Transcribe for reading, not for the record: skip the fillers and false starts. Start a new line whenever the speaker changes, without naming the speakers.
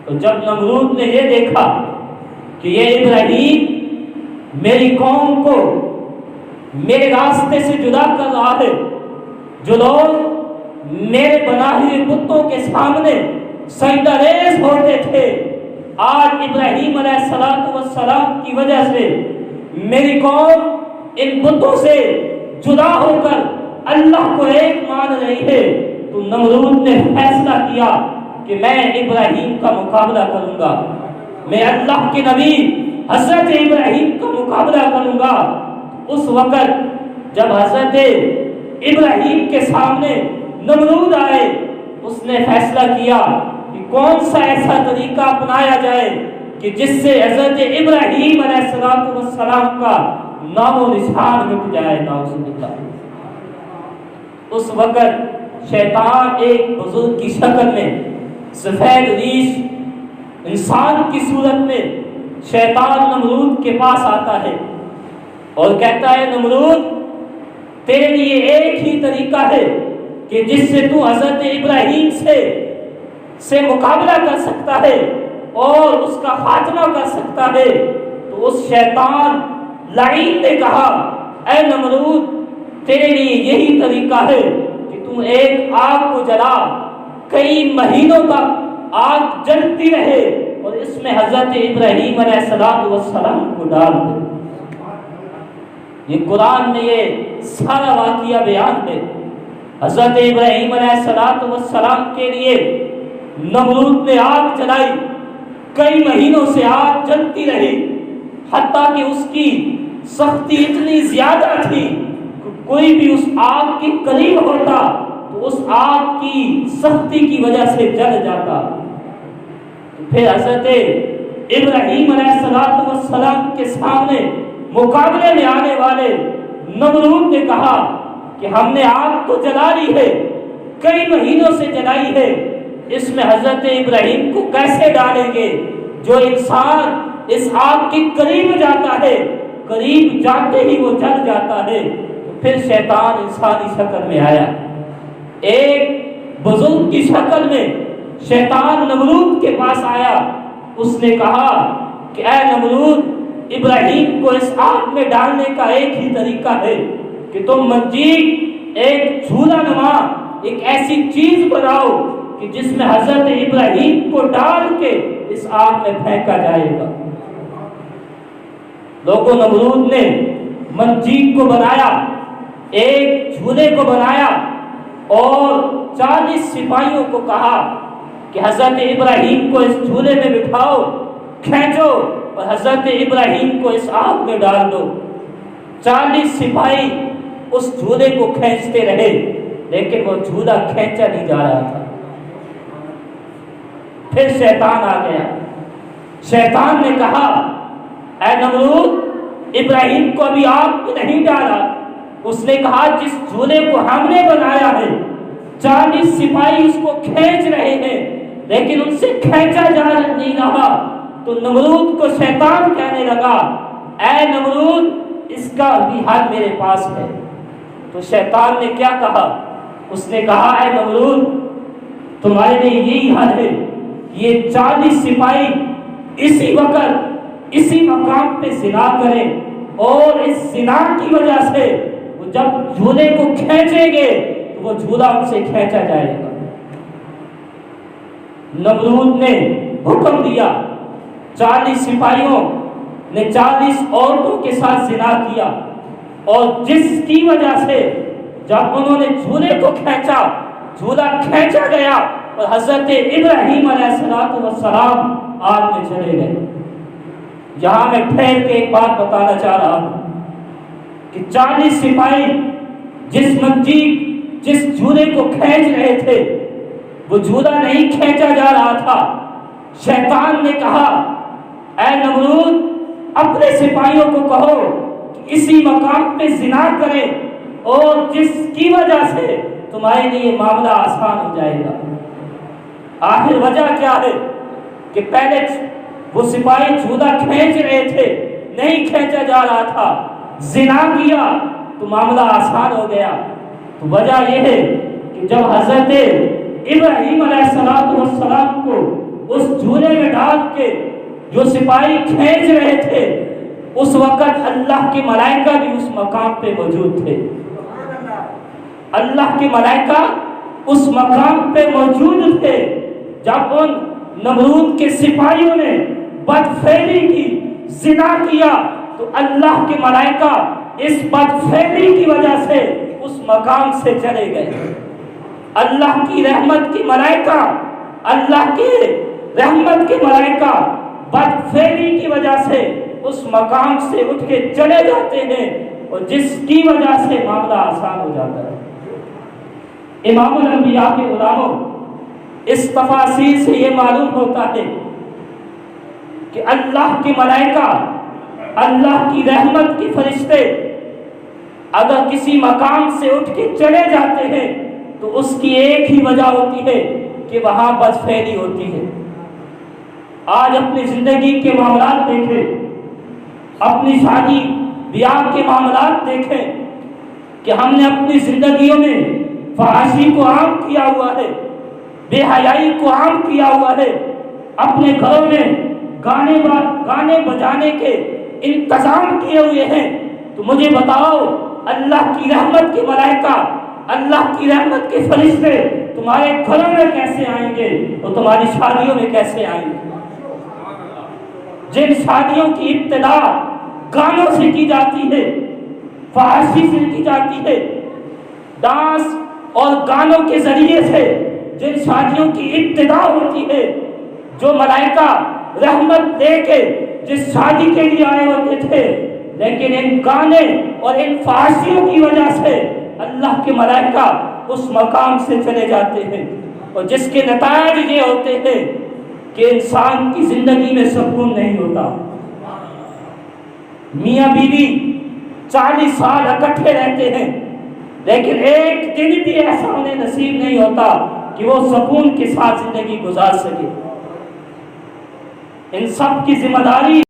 تو جب نمرود نے یہ دیکھا کہ یہ ابراہیم میری قوم کو میرے راستے سے جدا کر رہا ہے، جو لوگ میرے بنائے ہوئے بتوں کے سامنے سجدہ ریز ہوتے تھے، آج ابراہیم علیہ السلام کی وجہ سے میری قوم ان بتوں سے جدا ہو کر اللہ کو ایک مان رہی ہے۔ تو نمرود نے فیصلہ کیا کہ میں ابراہیم کا مقابلہ کروں گا، میں اللہ کے نبی حضرت ابراہیم کا مقابلہ کروں گا۔ اس وقت جب حضرت ابراہیم کے سامنے نمرود آئے، اس نے فیصلہ کیا کہ کون سا ایسا طریقہ اپنایا جائے کہ جس سے حضرت ابراہیم علیہ السلام کا نام و نشان مٹ جائے۔ نعوذ باللہ۔ اس وقت شیطان ایک بزرگ کی شکل میں سفید ریش انسان کی صورت میں شیطان نمرود کے پاس آتا ہے اور کہتا ہے، نمرود تیرے لیے ایک ہی طریقہ ہے کہ جس سے تو حضرت ابراہیم سے مقابلہ کر سکتا ہے اور اس کا خاتمہ کر سکتا ہے۔ تو اس شیطان لعین نے کہا، اے نمرود تیرے لیے یہی طریقہ ہے کہ تم ایک آگ کو جلا، کئی مہینوں تک آگ جلتی رہے اور اس میں حضرت ابراہیم علیہ السلام کو ڈال دے۔ یہ قرآن میں یہ سارا واقعہ بیان ہے۔ حضرت ابراہیم علیہ السلام کے لیے نمرود نے آگ جلائی، کئی مہینوں سے آگ جلتی رہی، حتیٰ کہ اس کی سختی اتنی زیادہ تھی کہ کوئی بھی اس آگ کے قریب ہوتا تو اس آگ کی سختی کی وجہ سے جل جاتا۔ پھر حضرت ابراہیم علیہ السلام کے سامنے مقابلے میں آنے والے نمرود نے کہا کہ ہم نے آگ تو جلا لی ہے، کئی مہینوں سے جلائی ہے، اس میں حضرت ابراہیم کو کیسے ڈالیں گے؟ جو انسان اس آگ کے قریب جاتا ہے، قریب جاتے ہی وہ جل جاتا ہے۔ تو پھر شیطان انسانی شکل میں آیا، ایک بزرگ کی شکل میں شیطان نمرود کے پاس آیا۔ اس نے کہا کہ اے نمرود، ابراہیم کو اس آگ میں ڈالنے کا ایک ہی طریقہ ہے کہ تم منجیل ایک جھولا نما ایک ایسی چیز بناؤ کہ جس میں حضرت ابراہیم کو ڈال کے اس آگ میں پھینکا جائے گا۔ لوگوں، نمرود نے منجیل کو بنایا، ایک جھولے کو بنایا اور 40 سپاہیوں کو کہا کہ حضرت ابراہیم کو اس جھولے میں بٹھاؤ، کھینچو اور حضرت ابراہیم کو اس آگ میں ڈال دو۔ 40 سپاہی اس جھولے کو کھینچتے رہے لیکن وہ جھولا کھینچا نہیں جا رہا تھا۔ پھر شیطان آ گیا، شیطان نے کہا، اے نمرود، ابراہیم کو ابھی آگ میں نہیں ڈالا۔ اس نے کہا، جس جھولے کو ہم نے بنایا ہے 40 سپاہی اس کو کھینچ رہے ہیں لیکن ان سے کھینچا جا نہیں رہا۔ تو نمرود کو شیطان کہنے لگا، اے نمرود، اس کا بھی حل میرے پاس ہے۔ تو شیطان نے کیا کہا؟ اس نے کہا، اے نمرود، تمہارے لیے یہی حل ہے، یہ 40 سپاہی اسی وقت اسی مقام پہ زنا کریں اور اس زنا کی وجہ سے وہ جب جھولے کو کھینچیں گے تو وہ جھولا ان سے کھینچا جائے گا۔ نمرود نے حکم دیا، 40 سپاہیوں نے 40 عورتوں کے ساتھ زنا کیا اور جس کی وجہ سے جب انہوں نے جھولے کو کھینچا، جھولا کھینچا گیا اور حضرت ابراہیم علیہ السلام آگ میں چلے گئے۔ یہاں میں پھیر کے ایک بات بتانا چاہ رہا ہوں کہ 40 سپاہی جس جھولے کو کھینچ رہے تھے وہ جھولا نہیں کھینچا جا رہا تھا۔ شیطان نے کہا، اے نمرود، اپنے سپاہیوں کو کہو کہ اسی مقام پہ زنا کریں اور جس کی وجہ سے تمہارے لیے معاملہ آسان ہو جائے گا۔ آخر وجہ کیا ہے کہ پہلے وہ سپاہی جھولا کھینچ رہے تھے، نہیں کھینچا جا رہا تھا، زنا کیا تو معاملہ آسان ہو گیا۔ تو وجہ یہ ہے کہ جب حضرت ابراہیم علیہ السلام کو اس جھولے میں ڈال کے جو سپاہی کھینچ رہے تھے، اس وقت اللہ کے ملائکہ بھی اس مقام پہ موجود تھے۔ اللہ کے ملائکہ اس مقام پہ موجود تھے۔ جب ان نمرود کے سپاہیوں نے بدفعلی کی، زنا کیا، تو اللہ کے ملائکہ اس بدفعلی کی وجہ سے اس مقام سے چلے گئے۔ اللہ کی رحمت کی ملائکہ، اللہ کے رحمت کے ملائکہ بدفعلی کی وجہ سے اس مقام سے اٹھ کے چلے جاتے ہیں، اور جس کی وجہ سے معاملہ آسان ہو جاتا ہے۔ امام الانبیاء کے غلاموں، اس تفاصیل سے یہ معلوم ہوتا ہے کہ اللہ کے ملائکہ، اللہ کی رحمت کے فرشتے اگر کسی مقام سے اٹھ کے چلے جاتے ہیں تو اس کی ایک ہی وجہ ہوتی ہے کہ وہاں بدفعلی ہوتی ہے۔ آج اپنی زندگی کے معاملات دیکھیں، اپنی شادی بیاہ کے معاملات دیکھیں کہ ہم نے اپنی زندگیوں میں فحاشی کو عام کیا ہوا ہے، بے حیائی کو عام کیا ہوا ہے، اپنے گھروں میں گانے بجانے کے انتظام کیے ہوئے ہیں۔ تو مجھے بتاؤ، اللہ کی رحمت کے ملائکہ، اللہ کی رحمت کے فرشتے تمہارے گھروں میں کیسے آئیں گے اور تمہاری شادیوں میں کیسے آئیں گے؟ جن شادیوں کی ابتدا گانوں سے کی جاتی ہے، فحاشی سے کی جاتی ہے، ڈانس اور گانوں کے ذریعے سے جن شادیوں کی ابتدا ہوتی ہے، جو ملائکہ رحمت دے کے جس شادی کے لیے آئے ہوتے تھے، لیکن ان گانے اور ان فحاشیوں کی وجہ سے اللہ کے ملائکہ اس مقام سے چلے جاتے ہیں، اور جس کے نتائج یہ ہوتے ہیں کہ انسان کی زندگی میں سکون نہیں ہوتا۔ میاں بیوی 40 سال اکٹھے رہتے ہیں، لیکن ایک دن بھی ایسا انہیں نصیب نہیں ہوتا کہ وہ سکون کے ساتھ زندگی گزار سکے۔ ان سب کی ذمہ داری